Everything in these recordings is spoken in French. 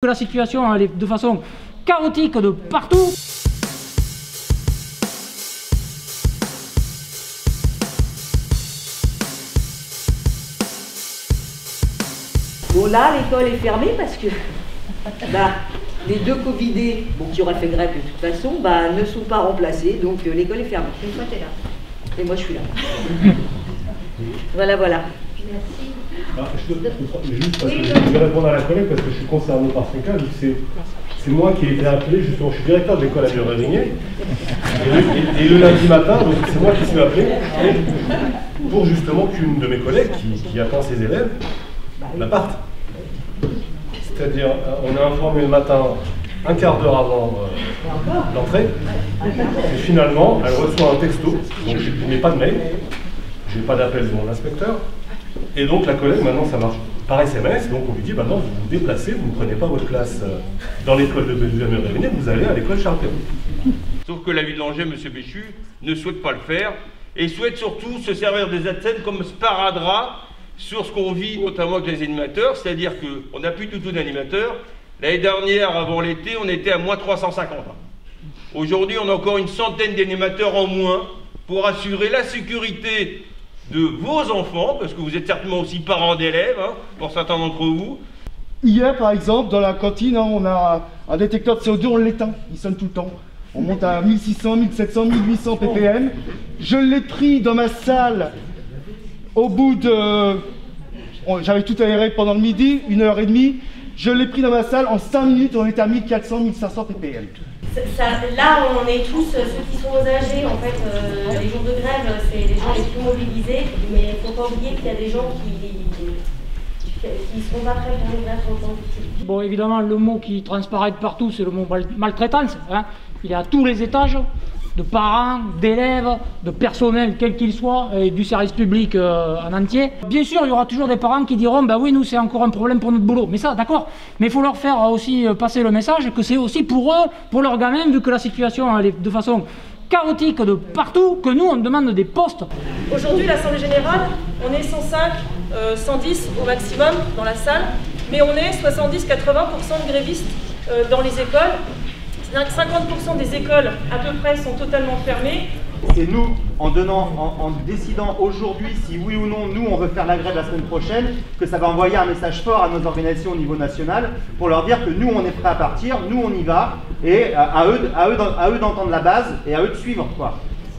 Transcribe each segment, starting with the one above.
Que la situation elle est de façon chaotique de partout. Bon là l'école est fermée parce que les deux Covidés qui auraient fait grève de toute façon ne sont pas remplacés, donc l'école est fermée. Et toi t'es là. Et moi je suis là. Voilà. Merci. Juste parce que je vais répondre à la collègue parce que je suis concerné par son cas. C'est moi qui ai été appelé, justement, je suis directeur de l'école à Mur-Régnier. Et le lundi matin, donc c'est moi qui suis appelé pour justement qu'une de mes collègues qui attend ses élèves parte. C'est-à-dire, on a informé le matin un quart d'heure avant l'entrée. Et finalement, elle reçoit un texto, donc je n'ai pas de mail, je n'ai pas d'appel de mon inspecteur. Et donc la collègue, maintenant ça marche par SMS, donc on lui dit, non, vous vous déplacez, vous ne prenez pas votre classe dans l'école de Mur-Régnier, vous allez à l'école Charles-Perrault. Sauf que la ville d'Angers, M. Béchu, ne souhaite pas le faire, et souhaite surtout se servir des ATSEM comme sparadrap sur ce qu'on vit notamment avec les animateurs, c'est-à-dire qu'on n'a plus du tout d'animateurs. L'année dernière, avant l'été, on était à moins 350. Aujourd'hui, on a encore une centaine d'animateurs en moins pour assurer la sécurité de vos enfants, parce que vous êtes certainement aussi parents d'élèves, pour certains d'entre vous. Hier, par exemple, dans la cantine, on a un détecteur de CO2, on l'éteint, il sonne tout le temps. On monte à 1600, 1700, 1800 ppm. Je l'ai pris dans ma salle au bout de... J'avais tout aéré pendant le midi, 1h30. Je l'ai pris dans ma salle, en 5 minutes, on était à 1400, 1500 ppm. Là, on est tous, ceux qui sont aux âgés, en fait, les jours de grève, c'est les gens les plus mobilisés, mais il ne faut pas oublier qu'il y a des gens qui ne seront pas prêts pour une grève en tant que... Bon, évidemment, le mot qui transparaît de partout, c'est le mot maltraitance. Il est à tous les étages, de parents, d'élèves, de personnel, quel qu'il soit, et du service public en entier. Bien sûr, il y aura toujours des parents qui diront « oui, nous, c'est encore un problème pour notre boulot ». Mais ça, d'accord. Mais il faut leur faire aussi passer le message que c'est aussi pour eux, pour leurs gamins, vu que la situation elle est de façon chaotique de partout, que nous, on demande des postes. Aujourd'hui, l'Assemblée Générale, on est 105, 110 au maximum dans la salle, mais on est 70-80% de grévistes dans les écoles. C'est-à-dire que 50% des écoles, à peu près, sont totalement fermées. Et nous, en décidant aujourd'hui si oui ou non, nous, on veut faire la grève la semaine prochaine, que ça va envoyer un message fort à nos organisations au niveau national pour leur dire que nous, on est prêts à partir, nous, on y va, et à eux d'entendre la base et à eux de suivre, quoi.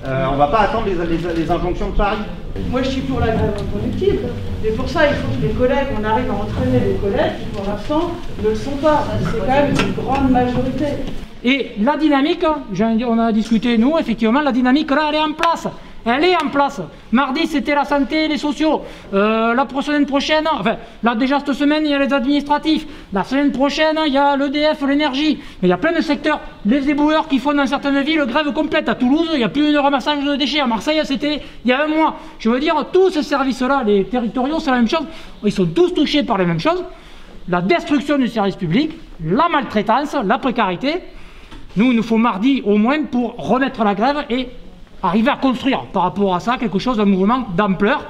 On ne va pas attendre les injonctions de Paris. Moi, je suis pour la grève reproductive. Et pour ça, il faut que les collègues, on arrive à entraîner les collègues qui, pour l'instant, ne le sont pas. C'est quand même une grande majorité. Et la dynamique, on a discuté nous, effectivement, la dynamique là, elle est en place. Elle est en place. Mardi, c'était la santé et les sociaux. La semaine prochaine, enfin, là déjà cette semaine, il y a les administratifs. La semaine prochaine, il y a l'EDF, l'énergie. Mais il y a plein de secteurs. Les éboueurs qui font dans certaines villes grève complète. À Toulouse, il n'y a plus de ramassage de déchets. À Marseille, c'était il y a un mois. Je veux dire, tous ces services-là, les territoriaux, c'est la même chose. Ils sont tous touchés par les mêmes choses. La destruction du service public, la maltraitance, la précarité. Nous, il nous faut mardi au moins pour remettre la grève et arriver à construire par rapport à ça quelque chose d'un mouvement d'ampleur